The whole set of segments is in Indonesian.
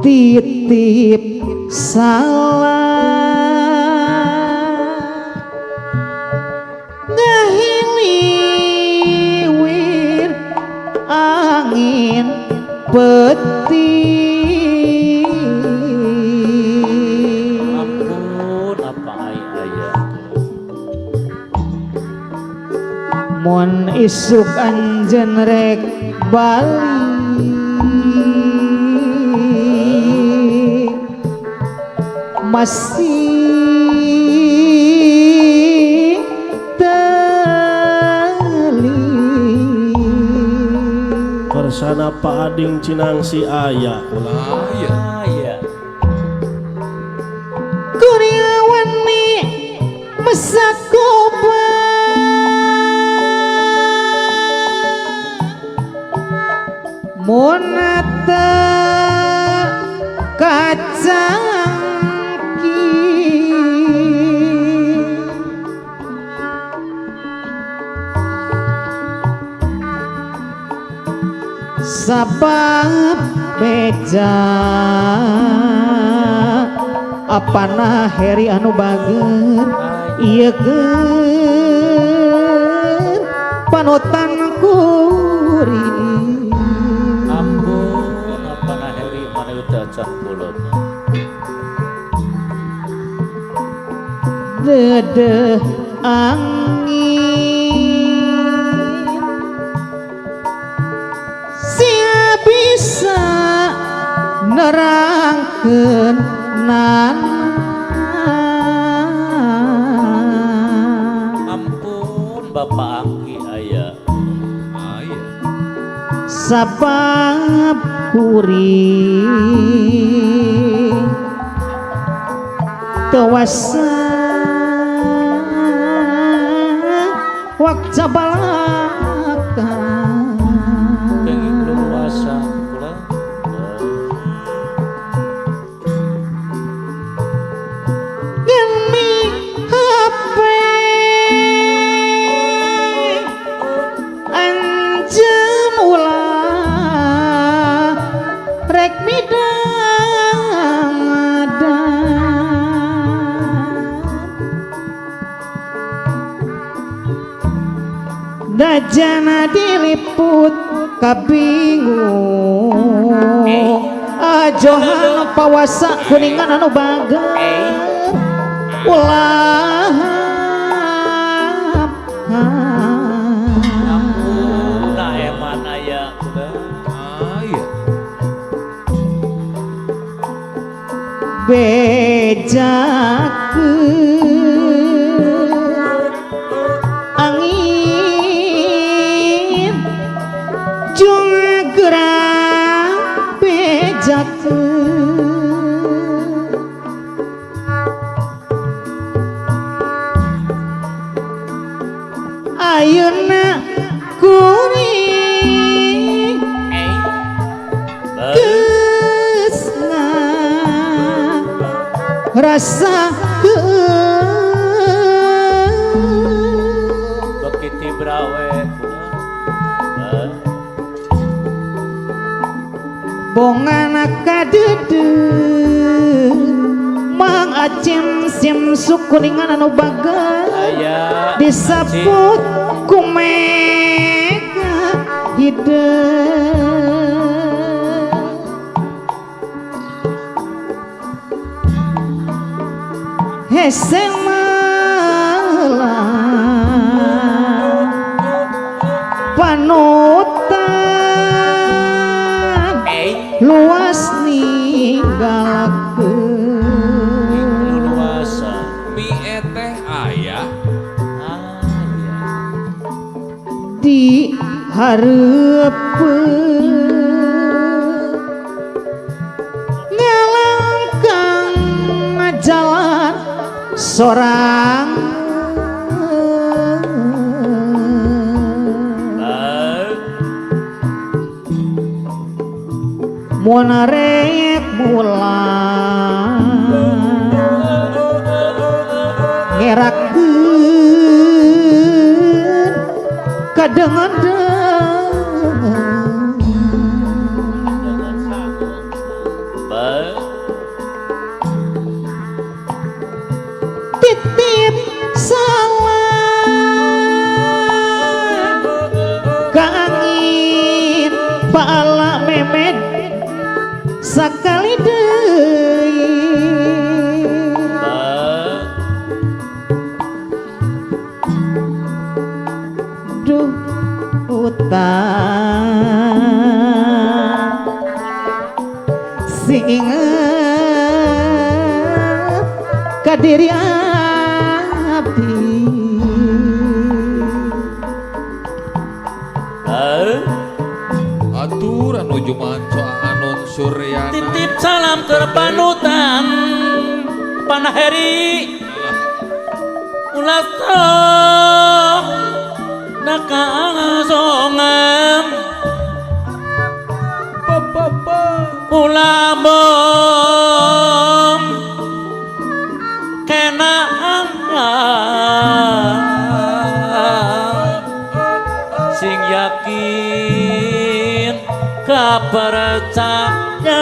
titip salah ngahiliwir angin peti ampun apa ayah mun isuk anjeun rek bali masih teli Kersana Pak Ading Cinang si Aya Lah iya. Kurniawani mesakoba monata kacangki sabab beja apana heri anu bager ieu keur panutan kuring ampun apa heri mana udah can kulon dedeh angin sia bisa nerangkeun ampun bapak angki ayah Ah iya. sabab kuring tewasa waktu balaka pengen luasa pula geni HP anjem ulah rek midang dajana diliput kabingung ajohan pawasa kuningan anu bager ulah ampun nah eman ayah pula Ah iya. bejakeun angin jung gerak bejakeun ayeuna kuring geusna rasa bekiti brawe bongana kadede mang acim sim sukuningan anu bager ayah disebut kumega hideung heseng malang panutan luas ninggalakeun luasa Mi teh aya. di hareupeun ngalangkang jalan sorang mun rek mulang ngerakeun kadengan-dengan kaangin pala memed sakali deui duh utang sing inget ka diri abdi Aturan nuju manco anon Suryana. titip salam ke panutan panaheri ulah sok nakangsongan ulah bom kenaan sing yakin kapercaya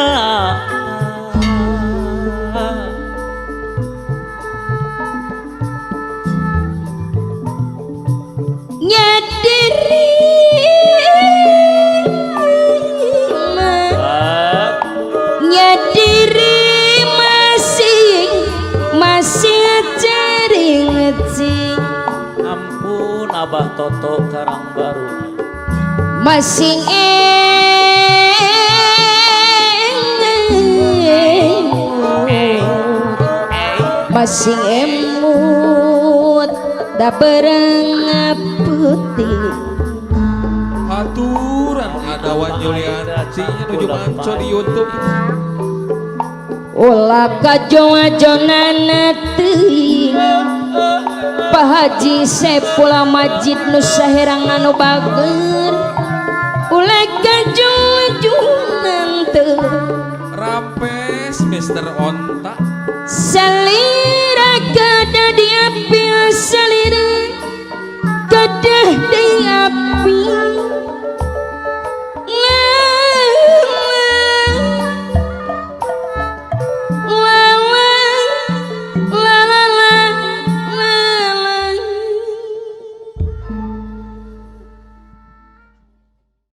nyadiri nyadiri masih cari ngecing ampun Abah Toto Karang Baru masing masing emut da bereng putih Aturan adawan Yulianti nuju manco di YouTube. ulah kajoa-jonana teuing Pak Haji Saiful Majid nu saherang anu bager ulah kajoa-jonan teu Rampes Mr. Onta. salira kada di api salira kada di api